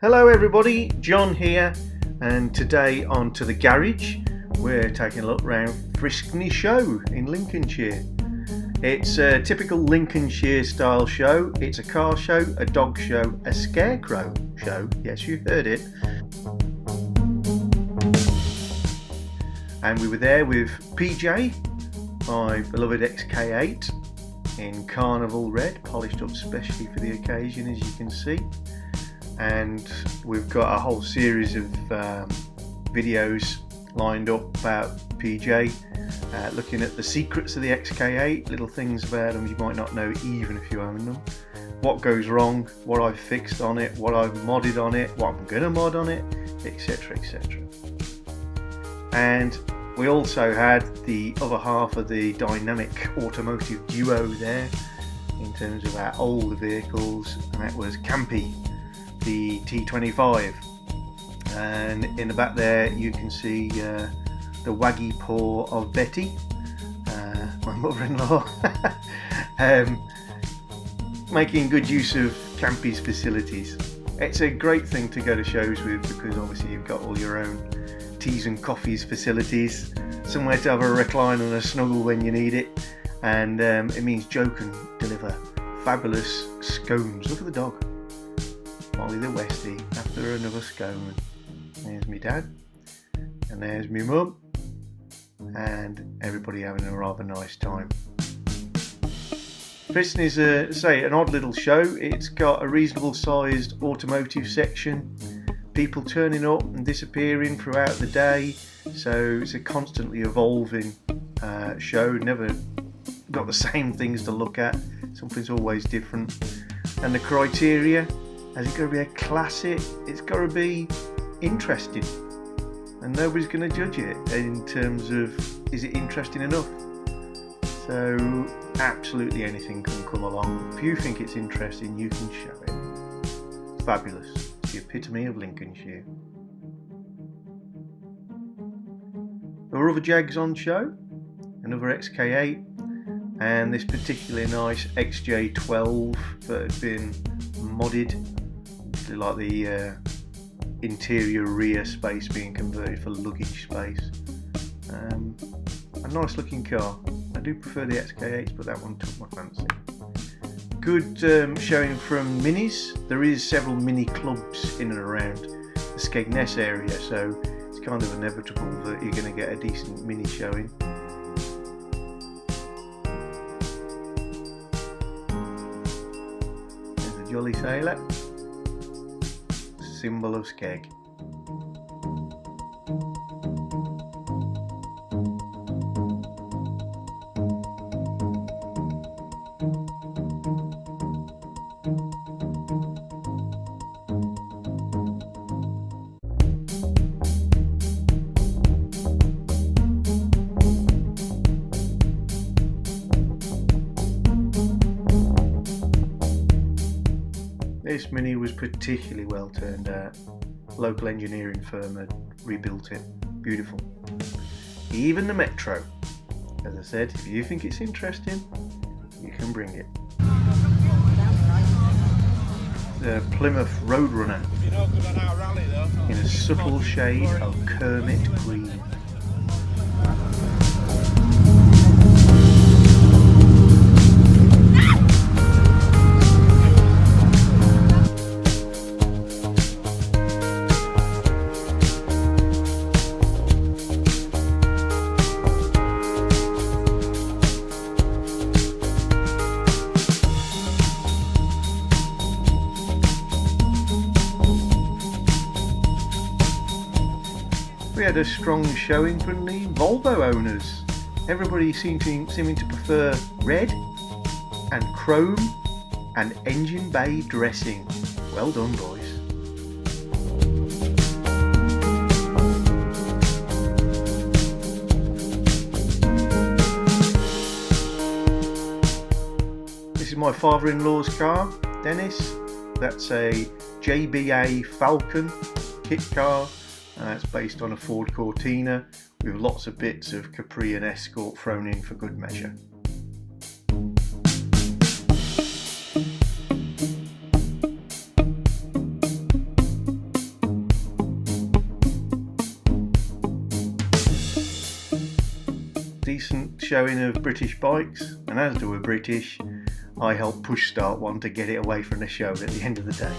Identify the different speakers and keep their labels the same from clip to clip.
Speaker 1: Hello everybody, John here, and today on To The Garage we're taking a look around Friskney show in Lincolnshire. It's a typical Lincolnshire style show. It's a car show, a dog show, a scarecrow show, yes you heard it. And we were there with PJ, my beloved XK8 in carnival red, polished up specially for the occasion as you can see. And we've got a whole series of videos lined up about PJ, looking at the secrets of the XK8, little things about them you might not know even if you own them, what goes wrong, what I've fixed on it, what I've modded on it, what I'm going to mod on it, etc, etc. And we also had the other half of the dynamic automotive duo there in terms of our older vehicles, and that was Campy, the T25, and in the back there you can see the waggy paw of Betty, my mother-in-law, making good use of Campy's facilities. It's a great thing to go to shows with because obviously you've got all your own teas and coffees facilities, somewhere to have a recline and a snuggle when you need it, and it means Joe can deliver fabulous scones. Look at the dog, Molly the Westie, after another scone. There's me dad, and there's me mum, and everybody having a rather nice time. Friskney's an odd little show. It's got a reasonable sized automotive section, people turning up and disappearing throughout the day, so it's a constantly evolving show, never got the same things to look at, something's always different. And the criteria: has it got to be a classic? It's got to be interesting, and nobody's going to judge it in terms of is it interesting enough. So absolutely anything can come along. If you think it's interesting, you can show it. It's fabulous. It's the epitome of Lincolnshire. There were other Jags on show, another XK8, and this particularly nice XJ12 that had been modded, like the interior rear space being converted for luggage space. A nice looking car. I do prefer the XK8s, but that one took my fancy. Good showing from minis. There is several mini clubs in and around the Skegness area, so it's kind of inevitable that you're going to get a decent mini showing. There's a Jolly Sailor, symbol of Skeg. This Mini was particularly well turned out. Local engineering firm had rebuilt it. Beautiful. Even the Metro. As I said, if you think it's interesting, you can bring it. The Plymouth Roadrunner in a subtle shade of Kermit Green. We had a strong showing from the Volvo owners. Everybody seeming to prefer red and chrome and engine bay dressing. Well done, boys. This is my father-in-law's car, Dennis. That's a JBA Falcon kit car. It's based on a Ford Cortina with lots of bits of Capri and Escort thrown in for good measure. decent showing of British bikes, and as do a British, I helped push start one to get it away from the show at the end of the day.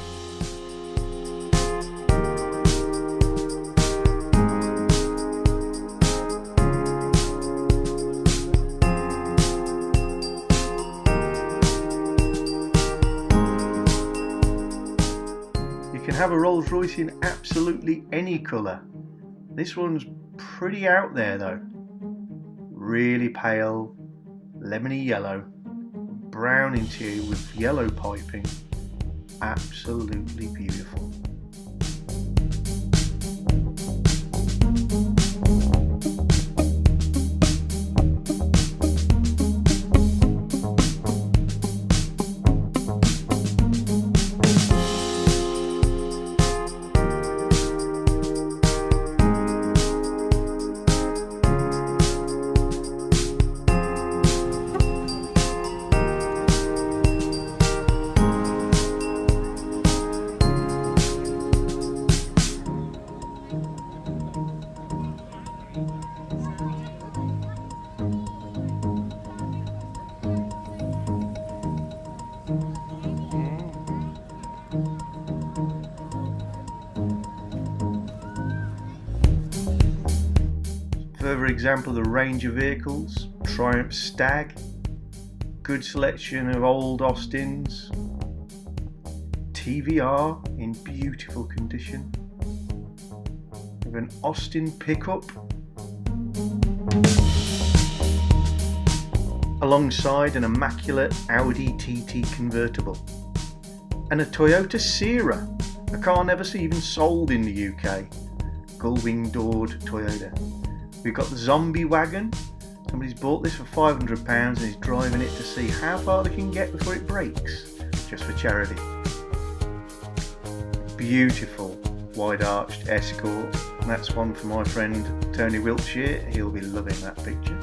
Speaker 1: You can have a Rolls Royce in absolutely any colour. This one's pretty out there though. Really pale, lemony yellow, brown interior with yellow piping. Absolutely beautiful. Further example of the range of vehicles, Triumph Stag, good selection of old Austins, TVR in beautiful condition, with an Austin pickup, alongside an immaculate Audi TT convertible, and a Toyota Sierra, a car never even sold in the UK, gull-wing doored Toyota. We've got the Zombie Wagon. Somebody's bought this for £500 and is driving it to see how far they can get before it breaks, just for charity. Beautiful wide arched Escort. And that's one for my friend Tony Wiltshire. He'll be loving that picture.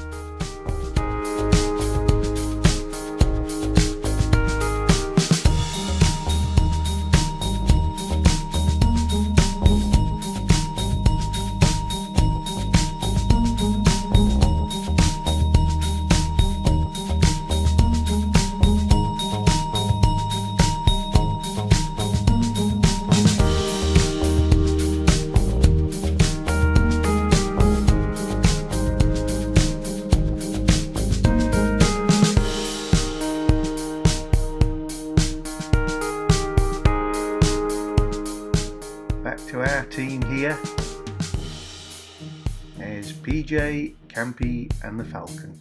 Speaker 1: Back to our team here. There's PJ, Campy and the Falcon.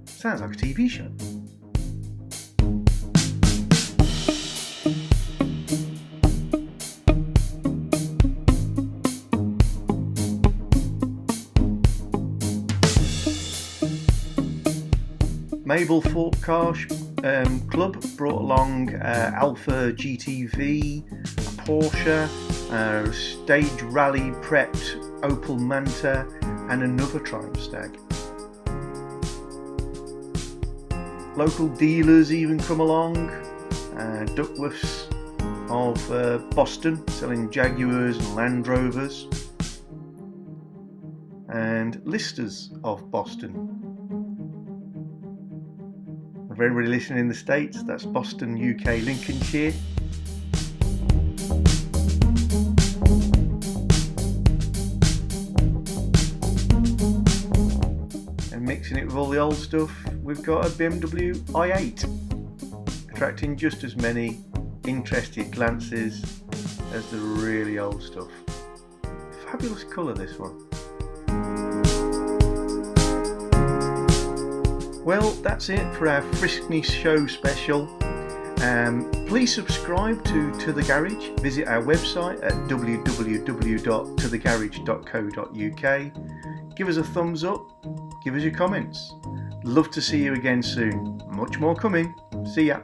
Speaker 1: Sounds like a TV show. Mabel Fort Car Club brought along Alpha GTV, a Porsche, stage rally prepped Opel Manta and another Triumph Stag. Local dealers even come along, Duckworths of Boston selling Jaguars and Land Rovers, and Listers of Boston. For everybody listening in the States, that's Boston, UK, Lincolnshire. And mixing it with all the old stuff, we've got a BMW I8, attracting just as many interested glances as the really old stuff. Fabulous colour, this one. Well, that's it for our Friskney show special. Please subscribe to The Garage. Visit our website at www.tothegarage.co.uk. Give us a thumbs up. Give us your comments. Love to see you again soon. Much more coming. See ya.